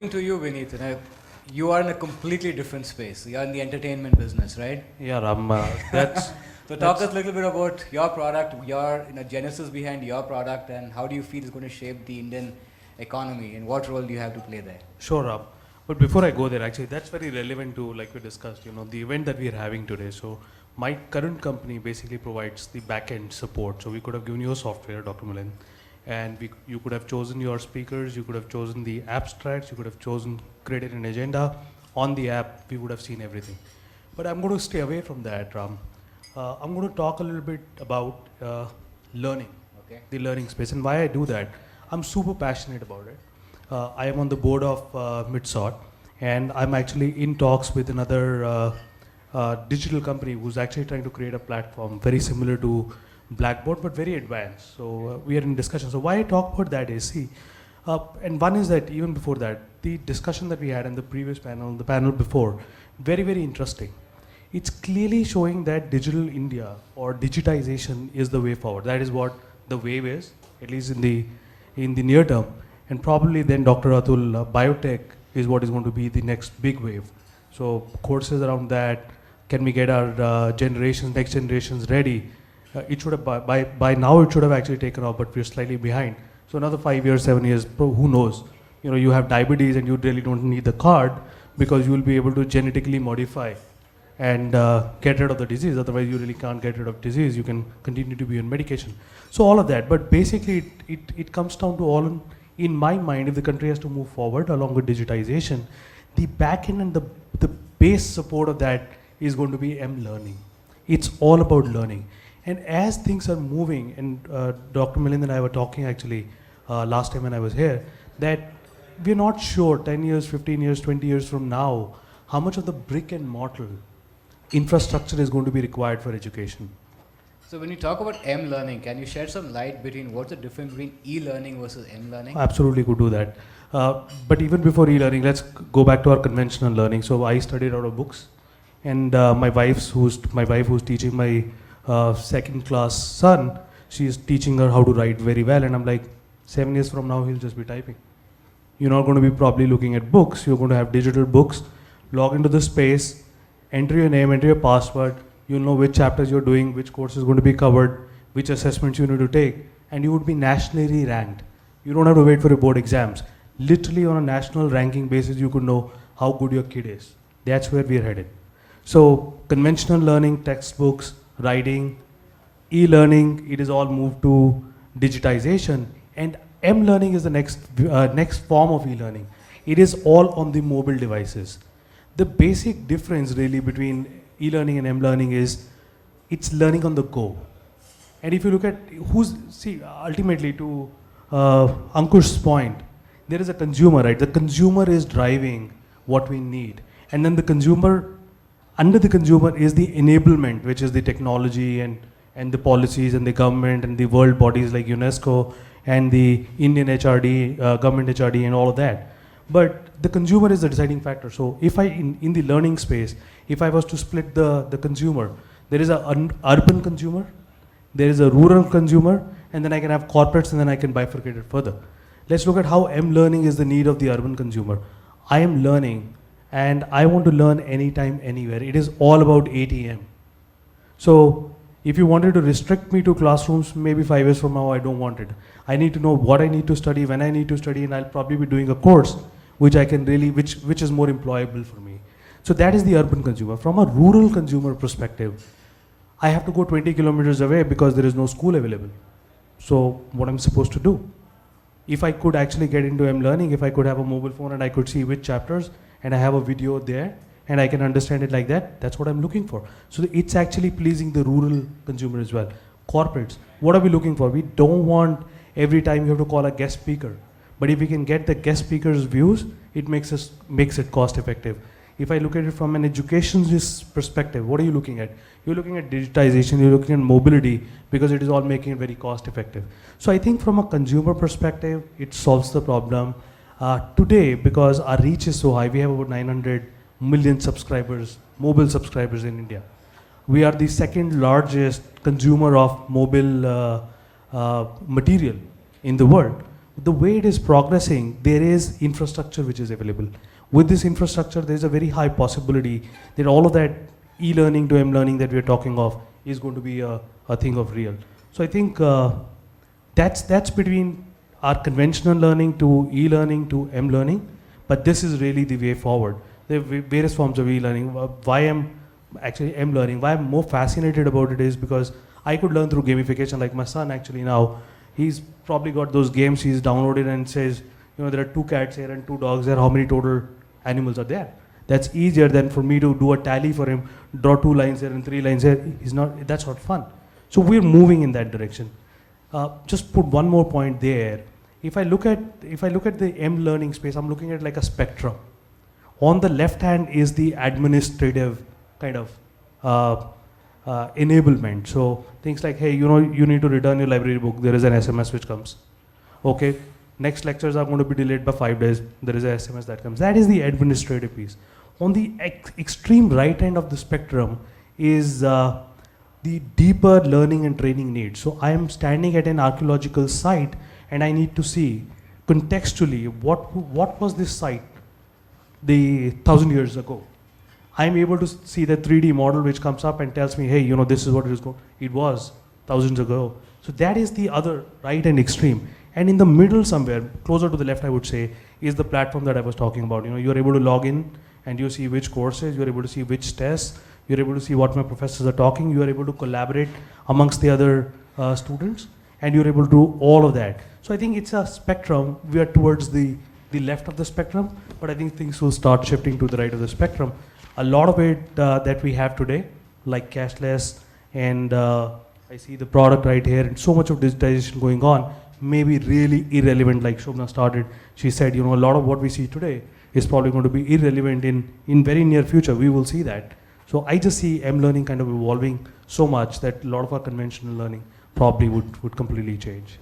To you, Vineet, you are in a completely different space. You're in the entertainment business, right? Yeah, Ram, that's So talk that's us a little bit about your product, your genesis behind your product, and how do you feel it's going to shape the Indian economy, and what role do you have to play there? sure, Ram. But before I go there, actually, that's very relevant to like we discussed. The event that we are having today. So my current company basically provides the back-end support. So we could have given you a software, Dr. Milan, and you could have chosen your speakers, you could have chosen the abstracts, you could have chosen created an agenda on the app. We would have seen everything. But I'm going to stay away from that, Ram. I'm going to talk a little bit about learning, Okay. the learning space, and why I do that. I'm super passionate about it. I am on the board of MITSOT, and I'm actually in talks with another digital company who's actually trying to create a platform very similar to Blackboard, but very advanced. So we are in discussion. So why I talk about that is, see, and one is that even before that, the discussion that we had in the previous panel, the panel before, very, very interesting. It's clearly showing that digital India or digitization is the way forward. That is what the wave is, at least in the near term. And probably then Dr. Atul, biotech is what is going to be the next big wave. So courses around that, can we get our next generations ready? It should have by now it should have actually taken off, but we're slightly behind. So another 5 years, 7 years, who knows? You have diabetes and you really don't need the card because you will be able to genetically modify and get rid of the disease. Otherwise, you really can't get rid of disease. You can continue to be on medication. So all of that, but basically, it comes down to all in my mind. If the country has to move forward along with digitization, the back end and the base support of that is going to be learning. It's all about learning. And as things are moving, and Dr. Milind and I were talking actually last time when I was here, that we're not sure 10 years, 15 years, 20 years from now, how much of the brick and mortar infrastructure is going to be required for education. So when you talk about learning, can you shed some light between what's the difference between e-learning versus learning? Absolutely could do that. But even before e-learning, let's go back to our conventional learning. So I studied out of books, and my wife who's teaching my second class son, she's teaching her how to write very well, and I'm like, 7 years from now he'll just be typing. You're not going to be probably looking at books. You're going to have digital books. Log into the space, enter your name, enter your password. You'll know which chapters you're doing, which course is going to be covered, which assessments you need to take, and you would be nationally ranked. You don't have to wait for your board exams. Literally on a national ranking basis, you could know how good your kid is. That's where we're headed. So conventional learning, textbooks, writing, e-learning, it is all moved to digitization, and learning is the next form of e-learning. It is all on the mobile devices. The basic difference really between e-learning and learning is it's learning on the go. And if you look at ultimately to Ankush's point, there is a consumer, right? The consumer is driving what we need. And then under the consumer is the enablement, which is the technology and the policies and the government and the world bodies like UNESCO and the Indian HRD, government HRD and all of that. But the consumer is the deciding factor. So if in the learning space, if I was to split the consumer, there is an urban consumer, there is a rural consumer, and then I can have corporates, and then I can bifurcate it further. Let's look at how learning is the need of the urban consumer. I am learning, and I want to learn anytime, anywhere. It is all about ATM. So if you wanted to restrict me to classrooms, maybe 5 years from now, I don't want it. I need to know what I need to study, when I need to study, and I'll probably be doing a course which is more employable for me. So that is the urban consumer. From a rural consumer perspective, I have to go 20 kilometers away because there is no school available. So what I'm supposed to do? If I could actually get into learning, if I could have a mobile phone and I could see which chapters, and I have a video there, and I can understand it like that, that's what I'm looking for. So it's actually pleasing the rural consumer as well. Corporates, what are we looking for? We don't want every time you have to call a guest speaker. But if we can get the guest speaker's views, it makes it cost effective. If I look at it from an educationist perspective, what are you looking at? You're looking at digitization, you're looking at mobility, because it is all making it very cost effective. So I think from a consumer perspective, it solves the problem. Today, because our reach is so high, we have about 900 million subscribers, mobile subscribers in India. We are the second largest consumer of mobile material in the world. the way it is progressing, there is infrastructure which is available. With this infrastructure, there is a very high possibility that all of that e-learning to m-learning that we are talking of is going to be a thing of real. So I think that's between our conventional learning to e-learning to m-learning, but this is really the way forward. There are various forms of e-learning. Why m-learning, why I'm more fascinated about it is because I could learn through gamification. Like my son actually now, he's probably got those games he's downloaded and says, there are 2 cats here and 2 dogs there, how many total animals are there? That's easier than for me to do a tally for him, draw 2 lines here and 3 lines here. That's not fun. So we're moving in that direction. Just put one more point there. If I look at the m-learning space, I'm looking at like a spectrum. On the left hand is the administrative kind of enablement. So things like, hey, you need to return your library book. There is an SMS which comes. Okay, next lectures are going to be delayed by 5 days. There is an SMS that comes. That is the administrative piece. On the extreme right end of the spectrum is the deeper learning and training needs. So I am standing at an archaeological site and I need to see contextually what was this site the 1,000 years ago. I'm able to see the 3D model which comes up and tells me, hey, this is what it was thousands ago. So that is the other right and extreme. And in the middle somewhere, closer to the left I would say, is the platform that I was talking about. You're able to log in and you see which courses, you're able to see which tests, you're able to see what my professors are talking, you're able to collaborate amongst the other students, and you're able to do all of that. So I think it's a spectrum. We are towards the left of the spectrum, but I think things will start shifting to the right of the spectrum. A lot of it that we have today, like cashless, and I see the product right here, and so much of digitization going on, may be really irrelevant. Like Shobna started, she said, a lot of what we see today is probably going to be irrelevant in very near future. We will see that. So I just see m-learning kind of evolving so much that a lot of our conventional learning probably would completely change.